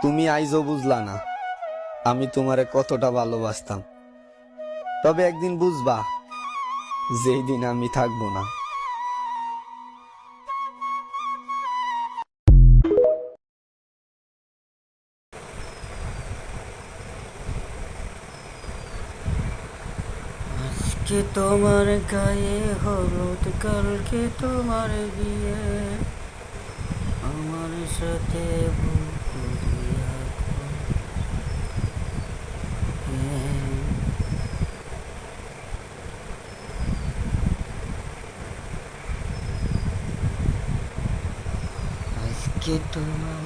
তুমি আইজও বুঝলা না আমি তোমারে কতটা ভালোবাসতাম। তবে একদিন বুঝবা, যেই দিন আমি থাকবো না। আজকে তোমার গায়ে হলুদ, কালকে তোমার বিয়ে, আমার সাথে ভুল করিয়া করিয়ে। আজকে তোমার